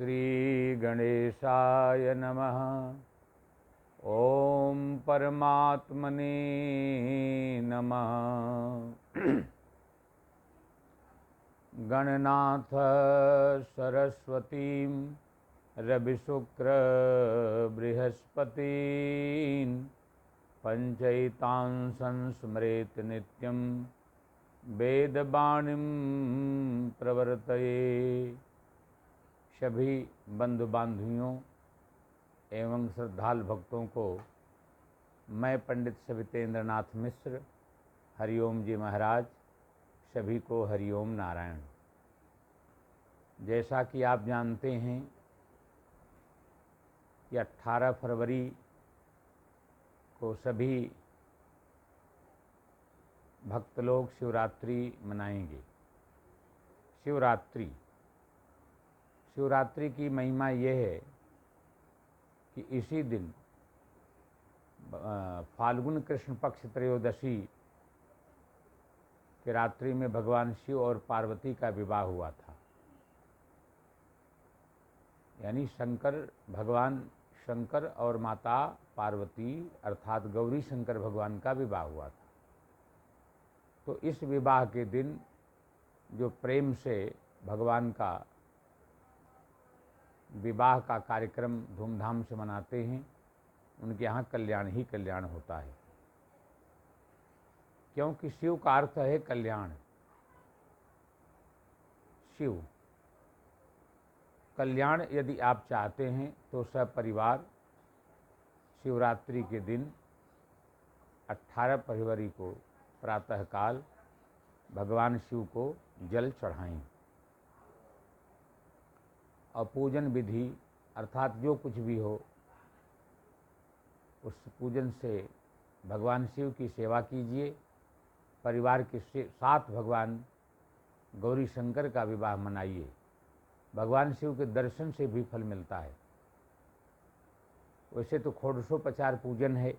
श्री गणेशाय नमः। ओम परमात्मने नमः। गणनाथ सरस्वतीं रविशुक्र बृहस्पतीन् पंचैतां संस्मरेत नित्यं वेदवाणीं प्रवर्तये। सभी बंधु बांधवियों एवं श्रद्धालु भक्तों को मैं पंडित सवितेंद्र नाथ मिश्र हरिओम जी महाराज सभी को हरिओम नारायण। जैसा कि आप जानते हैं कि 18 फरवरी को सभी भक्त लोग शिवरात्रि मनाएंगे। शिवरात्रि की महिमा यह है कि इसी दिन फाल्गुन कृष्ण पक्ष त्रयोदशी के रात्रि में भगवान शिव और पार्वती का विवाह हुआ था। यानी भगवान शंकर और माता पार्वती अर्थात गौरी शंकर भगवान का विवाह हुआ था। तो इस विवाह के दिन जो प्रेम से भगवान का विवाह का कार्यक्रम धूमधाम से मनाते हैं उनके यहाँ कल्याण ही कल्याण होता है, क्योंकि शिव का अर्थ है कल्याण। शिव कल्याण यदि आप चाहते हैं तो सपरिवार शिवरात्रि के दिन 18 फरवरी को प्रातःकाल भगवान शिव को जल चढ़ाएं और पूजन विधि अर्थात जो कुछ भी हो उस पूजन से भगवान शिव की सेवा कीजिए। परिवार के साथ भगवान गौरी शंकर का विवाह मनाइए। भगवान शिव के दर्शन से भी फल मिलता है। वैसे तो षोडशोपचार पूजन है,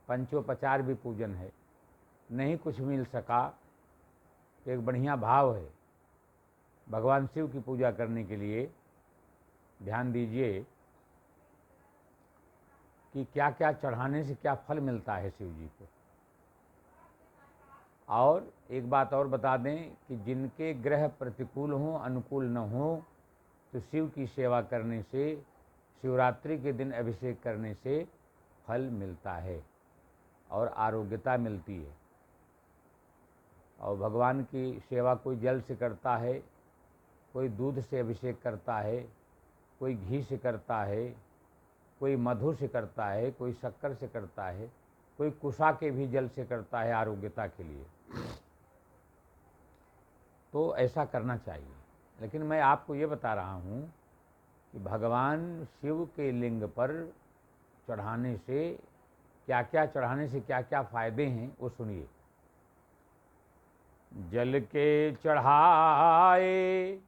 पंचोपचार भी पूजन है, नहीं कुछ मिल सका तो एक बढ़िया भाव है। भगवान शिव की पूजा करने के लिए ध्यान दीजिए कि क्या क्या चढ़ाने से क्या फल मिलता है शिव जी को। और एक बात और बता दें कि जिनके ग्रह प्रतिकूल हों अनुकूल न हों तो शिव की सेवा करने से शिवरात्रि के दिन अभिषेक करने से फल मिलता है और आरोग्यता मिलती है। और भगवान की सेवा कोई जल से करता है, कोई दूध से अभिषेक करता है, कोई घी से करता है, कोई मधु से करता है, कोई शक्कर से करता है, कोई कुशा के भी जल से करता है आरोग्यता के लिए। तो ऐसा करना चाहिए। लेकिन मैं आपको ये बता रहा हूँ कि भगवान शिव के लिंग पर चढ़ाने से क्या क्या फायदे हैं वो सुनिए। जल के चढ़ाए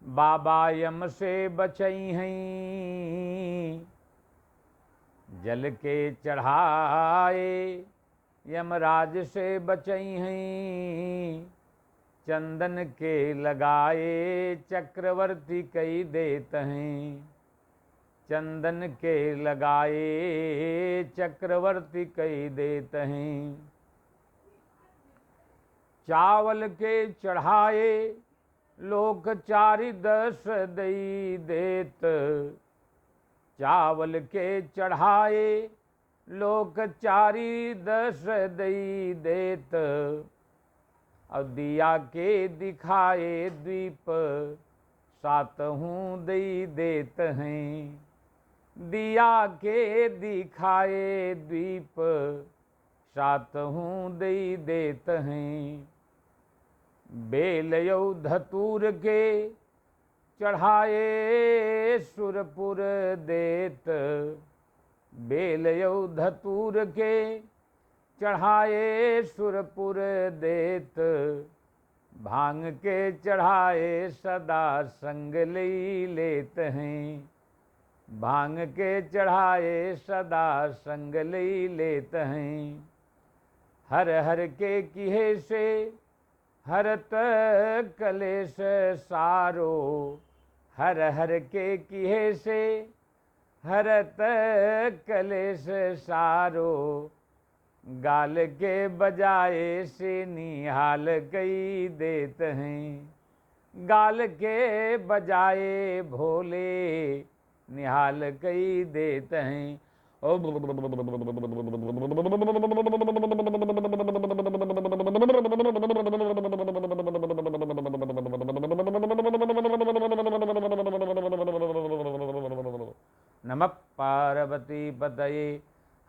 बाबा यम से बचई हैं। जल के चढ़ाए यमराज से बचई हैं। चंदन के लगाए चक्रवर्ती कई देत हैं। चंदन के लगाए चक्रवर्ती कई देत हैं। चावल के चढ़ाए लोक 4-10 दई देत। चावल के चढ़ाए लोक 4-10 दई देत। और दिया के दिखाए द्वीप 7 दई देत हैं। दिया के दिखाए द्वीप 7 दई देत हैं। बेलयौ धतूर के चढ़ाए सुरपुर देत। बेलयौ धतूर के चढ़ाए सुरपुर देत। भांग के चढ़ाए सदा संग लई लेत हैं। भांग के चढ़ाए सदा संग लई लेत हैं। हर हर के किहे से हरत कलेश सारो। हर हर के किहे से हरत कलेश सारो, गाल के बजाए से निहाल कई देत हैं। गाल के बजाए भोले निहाल कई देत हैं। ओ नमः पार्वती पतये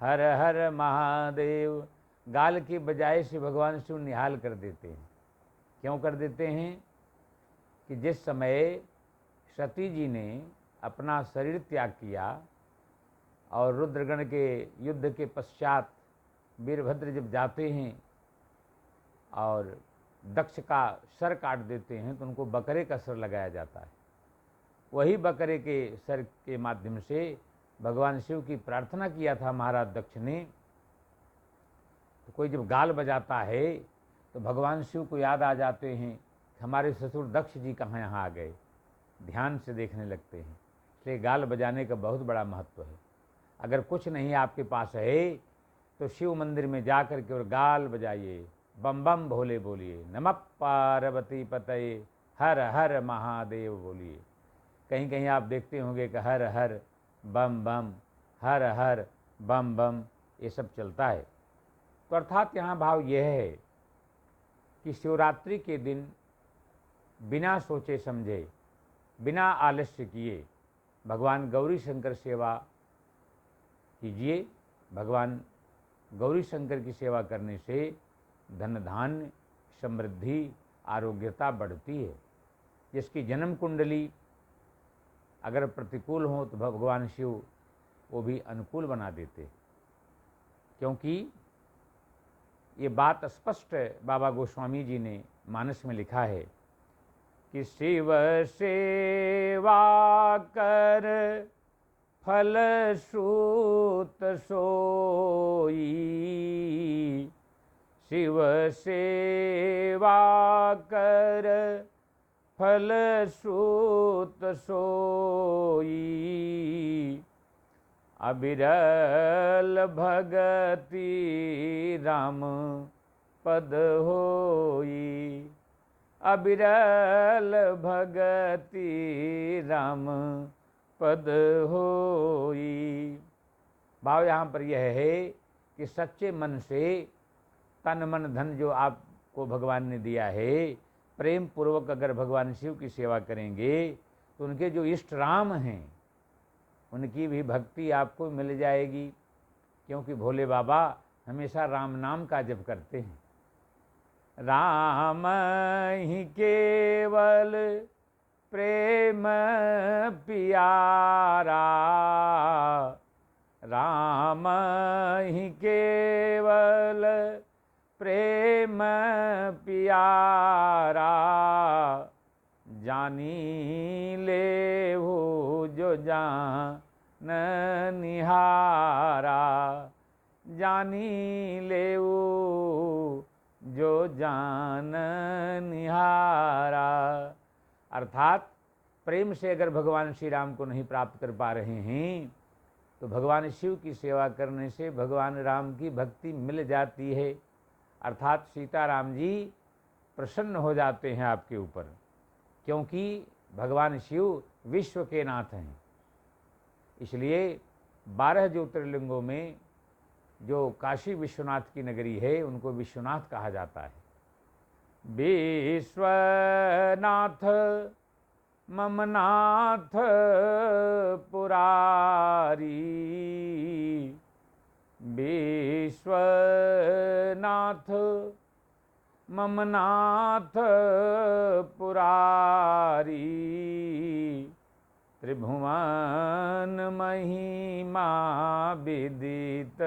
हर हर महादेव। गाल की बजाय से भगवान शिव निहाल कर देते हैं। क्यों कर देते हैं कि जिस समय सती जी ने अपना शरीर त्याग किया और रुद्रगण के युद्ध के पश्चात वीरभद्र जब जाते हैं और दक्ष का सर काट देते हैं तो उनको बकरे का सर लगाया जाता है। वही बकरे के सर के माध्यम से भगवान शिव की प्रार्थना किया था महाराज दक्ष ने। तो कोई जब गाल बजाता है तो भगवान शिव को याद आ जाते हैं, हमारे ससुर दक्ष जी कहाँ यहाँ आ गए, ध्यान से देखने लगते हैं। इसलिए गाल बजाने का बहुत बड़ा महत्व है। अगर कुछ नहीं आपके पास है तो शिव मंदिर में जा कर के और गाल बजाइए, बम बम भोले बोलिए, नमः पार्वती पतये हर हर महादेव बोलिए। कहीं कहीं आप देखते होंगे कि हर हर बम बम, हर हर बम बम, ये सब चलता है। तो अर्थात यहाँ भाव यह है कि शिवरात्रि के दिन बिना सोचे समझे, बिना आलस्य किए भगवान गौरी शंकर सेवा कीजिए। भगवान गौरी शंकर की सेवा करने से धन धान्य, समृद्धि, आरोग्यता बढ़ती है। जिसकी जन्म कुंडली अगर प्रतिकूल हो तो भगवान शिव वो भी अनुकूल बना देते, क्योंकि ये बात स्पष्ट बाबा गोस्वामी जी ने मानस में लिखा है कि शिव सेवा कर फल सूत सोई, शिव सेवा कर फल सूत सोई, अबिरल भगति राम पद होई, अबिरल भगति राम पद होई। भाव यहाँ पर यह है कि सच्चे मन से तन मन धन जो आपको भगवान ने दिया है, प्रेम पूर्वक अगर भगवान शिव की सेवा करेंगे तो उनके जो इष्ट राम हैं उनकी भी भक्ति आपको मिल जाएगी, क्योंकि भोले बाबा हमेशा राम नाम का जप करते हैं। राम ही केवल प्रेम पियारा, राम ही केवल प्रेम पियारा, जानी ले हो जो जान निहारा, जानी ले हो जो जान निहारा। अर्थात प्रेम से अगर भगवान श्री राम को नहीं प्राप्त कर पा रहे हैं तो भगवान शिव की सेवा करने से भगवान राम की भक्ति मिल जाती है। अर्थात सीताराम जी प्रसन्न हो जाते हैं आपके ऊपर, क्योंकि भगवान शिव विश्व के नाथ हैं। इसलिए 12 ज्योतिर्लिंगों में जो काशी विश्वनाथ की नगरी है उनको विश्वनाथ कहा जाता है। विश्वनाथ ममनाथ पुरारी, विश्वनाथ ममनाथ पुरारी, त्रिभुवन महिमा विदित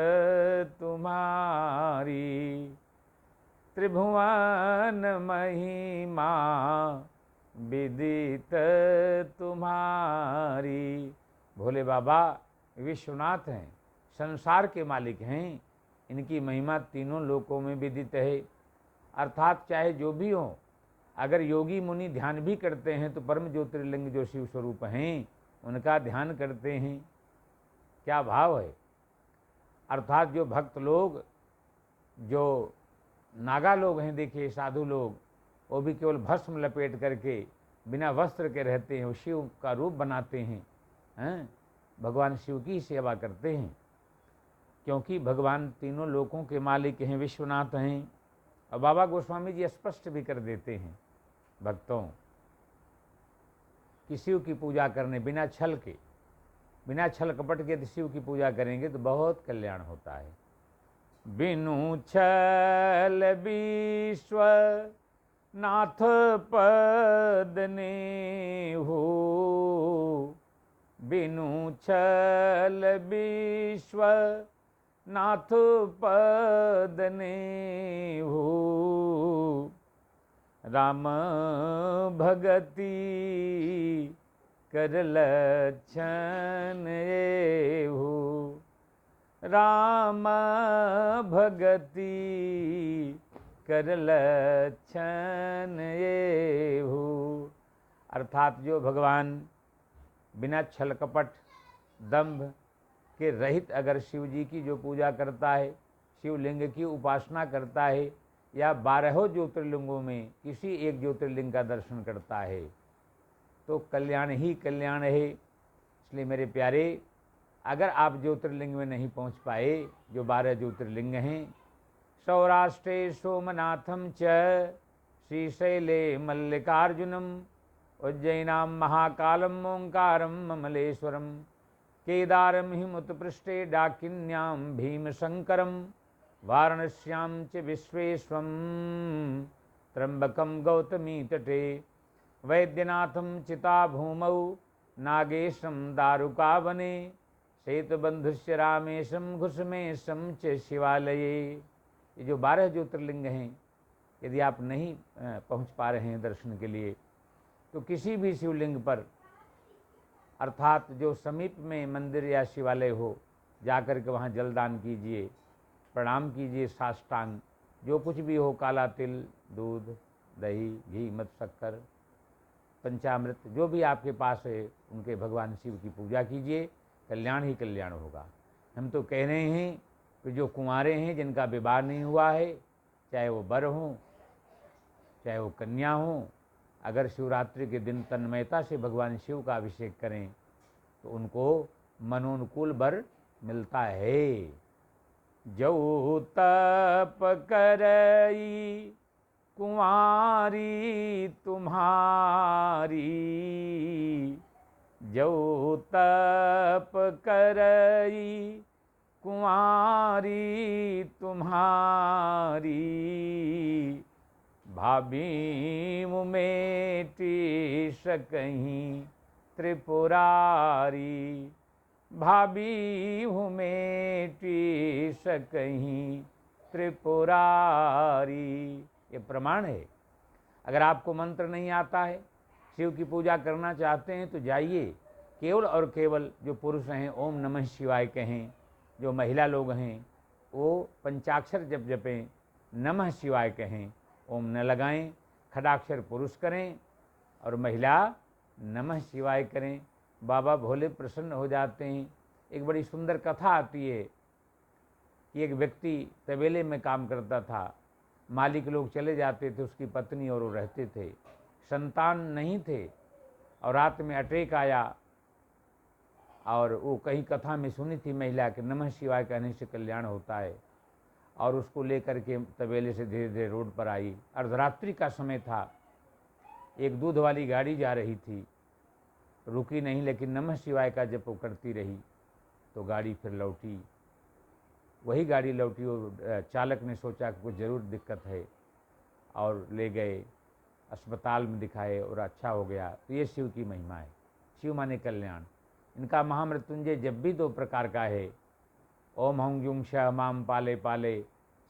तुम्हारी, त्रिभुवन महिमा विदित तुम्हारी। भोले बाबा विश्वनाथ हैं, संसार के मालिक हैं, इनकी महिमा तीनों लोकों में विदित है। अर्थात चाहे जो भी हो, अगर योगी मुनि ध्यान भी करते हैं तो परम ज्योतिर्लिंग जो शिव स्वरूप हैं उनका ध्यान करते हैं। क्या भाव है। अर्थात जो भक्त लोग, जो नागा लोग हैं, देखिए साधु लोग, वो भी केवल भस्म लपेट करके बिना वस्त्र के रहते हैं, वो शिव का रूप बनाते हैं, भगवान शिव की सेवा करते हैं, क्योंकि भगवान तीनों लोकों के मालिक हैं, विश्वनाथ हैं। और बाबा गोस्वामी जी स्पष्ट भी कर देते हैं भक्तों कि शिव की पूजा करने बिना छल के, बिना छल कपट के शिव की पूजा करेंगे तो बहुत कल्याण होता है। बिनु छल विश्व नाथ पद ने हो, बिनु छल विश्व नाथ पद ने हो, राम भगति कर लक्षण हो, राम भगति कर लक्षण हो। अर्थात जो भगवान बिना छल कपट दंभ के रहित अगर शिव जी की जो पूजा करता है, शिवलिंग की उपासना करता है, या 12 ज्योतिर्लिंगों में किसी एक ज्योतिर्लिंग का दर्शन करता है तो कल्याण ही कल्याण है। इसलिए मेरे प्यारे, अगर आप ज्योतिर्लिंग में नहीं पहुंच पाए, जो 12 ज्योतिर्लिंग हैं, सौराष्ट्रे सोमनाथम च श्रीशैले मल्लिकार्जुनम उज्जैनाम महाकालम ओंकारम ममलेश्वरम केदारम हिमुत्पृष्ठे डाकिन्याम भीमशंकरम वाराणस्यां च विश्वेश्वरं त्र्यंबकं गौतमी तटे वैद्यनाथं चिताभूमौ नागेशं दारुकावने सेतुबंधुश्च रामेशं घुसमेशं च शिवालये। ये जो 12 ज्योतिर्लिंग हैं, यदि आप नहीं पहुंच पा रहे हैं दर्शन के लिए, तो किसी भी शिवलिंग पर, अर्थात जो समीप में मंदिर या शिवालय हो, जाकर के वहाँ जलदान कीजिए, प्रणाम कीजिए साष्टांग, जो कुछ भी हो, काला तिल, दूध, दही, घी, मध, शक्कर, पंचामृत, जो भी आपके पास है, उनके भगवान शिव की पूजा कीजिए, कल्याण ही कल्याण होगा। हम तो कह रहे हैं कि जो कुंवारे हैं, जिनका विवाह नहीं हुआ है, चाहे वो वर हों चाहे वो कन्या हों, अगर शिवरात्रि के दिन तन्मयता से भगवान शिव का अभिषेक करें तो उनको मनोनुकूल वर मिलता है। जऊ तप करई कुंवारी तुम्हारी, जऊ तप करई कुंवारी तुम्हारी, भाभी मेटी सकहीं त्रिपुरारी, भाभी हूँ मेटी सकहीं त्रिपुरारी। ये प्रमाण है। अगर आपको मंत्र नहीं आता है, शिव की पूजा करना चाहते हैं, तो जाइए, केवल और केवल जो पुरुष हैं ओम नमः शिवाय कहें, जो महिला लोग हैं वो पंचाक्षर जप जपें, नमः शिवाय कहें, ओम न लगाएं, खडाक्षर पुरुष करें और महिला नमः शिवाय करें। बाबा भोले प्रसन्न हो जाते हैं। एक बड़ी सुंदर कथा आती है कि एक व्यक्ति तबेले में काम करता था, मालिक लोग चले जाते थे, उसकी पत्नी और वो रहते थे, संतान नहीं थे, और रात में अटैक आया, और वो कहीं कथा में सुनी थी महिला कि नमः शिवाय कहने से कल्याण होता है, और उसको लेकर के तबेले से धीरे धीरे रोड पर आई। अर्धरात्रि का समय था, एक दूध वाली गाड़ी जा रही थी, रुकी नहीं, लेकिन नमः शिवाय का जप करती रही, तो गाड़ी फिर लौटी। वही गाड़ी लौटी और चालक ने सोचा कि कुछ ज़रूर दिक्कत है, और ले गए अस्पताल में दिखाए और अच्छा हो गया। तो ये शिव की महिमा है। शिव माने कल्याण। इनका महामृत्युंजय जब भी 2 प्रकार का है, ओम हौं जुंग शह माम पाले पाले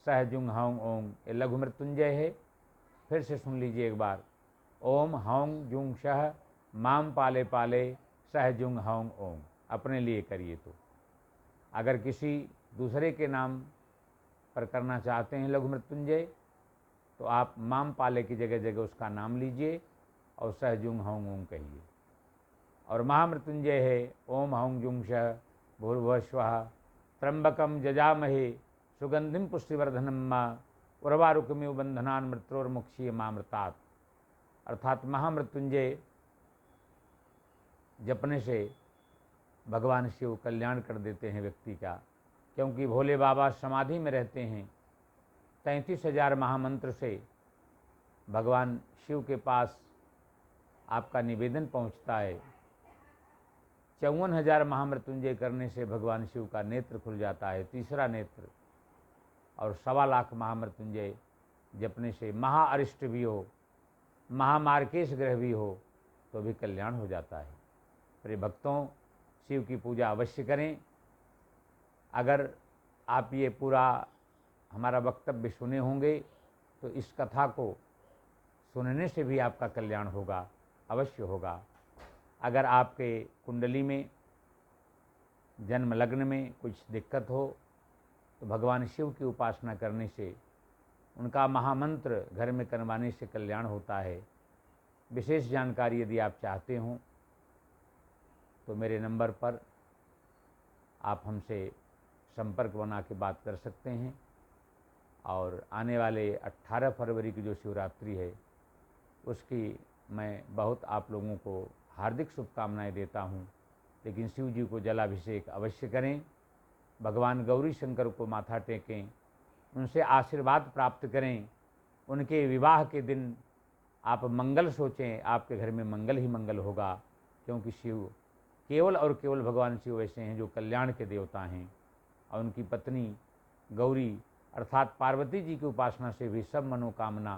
सह जुंग हौं ओम, ये लघु मृत्युंजय है। फिर से सुन लीजिए एक बार, ओम हौं जुंग शह माम पाले पाले सह जुंग हौं ओम, अपने लिए करिए। तो अगर किसी दूसरे के नाम पर करना चाहते हैं लघु मृत्युंजय, तो आप माम पाले की जगह जगह उसका नाम लीजिए और सह जुंग हौंग ऊंग कहिए। और महामृत्युंजय है ओम हौंग जुंग शः भूर्भुवः स्वः त्र्यंबकम जजामहे सुगंधिम पुष्टिवर्धनम मा उर्वारुकमिव बंधनान मृत्योर्मुक्षीय मामृतात्। अर्थात महामृत्युंजय जपने से भगवान शिव कल्याण कर देते हैं व्यक्ति का, क्योंकि भोले बाबा समाधि में रहते हैं। 33,000 महामंत्र से भगवान शिव के पास आपका निवेदन पहुंचता है। 54,000 महामृत्युंजय करने से भगवान शिव का नेत्र खुल जाता है, तीसरा नेत्र। और 1.25 लाख महामृत्युंजय जपने से महाअरिष्ट भी हो, महामार्केश ग्रह भी हो तो भी कल्याण हो जाता है। प्रिय भक्तों, शिव की पूजा अवश्य करें। अगर आप ये पूरा हमारा वक्तव्य सुने होंगे तो इस कथा को सुनने से भी आपका कल्याण होगा, अवश्य होगा। अगर आपके कुंडली में जन्म लग्न में कुछ दिक्कत हो तो भगवान शिव की उपासना करने से, उनका महामंत्र घर में करवाने से कल्याण होता है। विशेष जानकारी यदि आप चाहते हों तो मेरे नंबर पर आप हमसे संपर्क बना के बात कर सकते हैं। और आने वाले 18 फरवरी की जो शिवरात्रि है उसकी मैं बहुत आप लोगों को हार्दिक शुभकामनाएं देता हूं। लेकिन शिव जी को जलाभिषेक अवश्य करें, भगवान गौरी शंकर को माथा टेकें, उनसे आशीर्वाद प्राप्त करें। उनके विवाह के दिन आप मंगल सोचें, आपके घर में मंगल ही मंगल होगा, क्योंकि शिव केवल और केवल भगवान शिव ऐसे हैं जो कल्याण के देवता हैं। और उनकी पत्नी गौरी अर्थात पार्वती जी की उपासना से भी सब मनोकामना,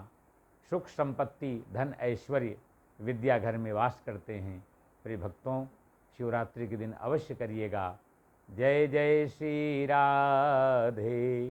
सुख संपत्ति, धन ऐश्वर्य, विद्या घर में वास करते हैं। प्रिय भक्तों, शिवरात्रि के दिन अवश्य करिएगा। जय जय श्री राधे।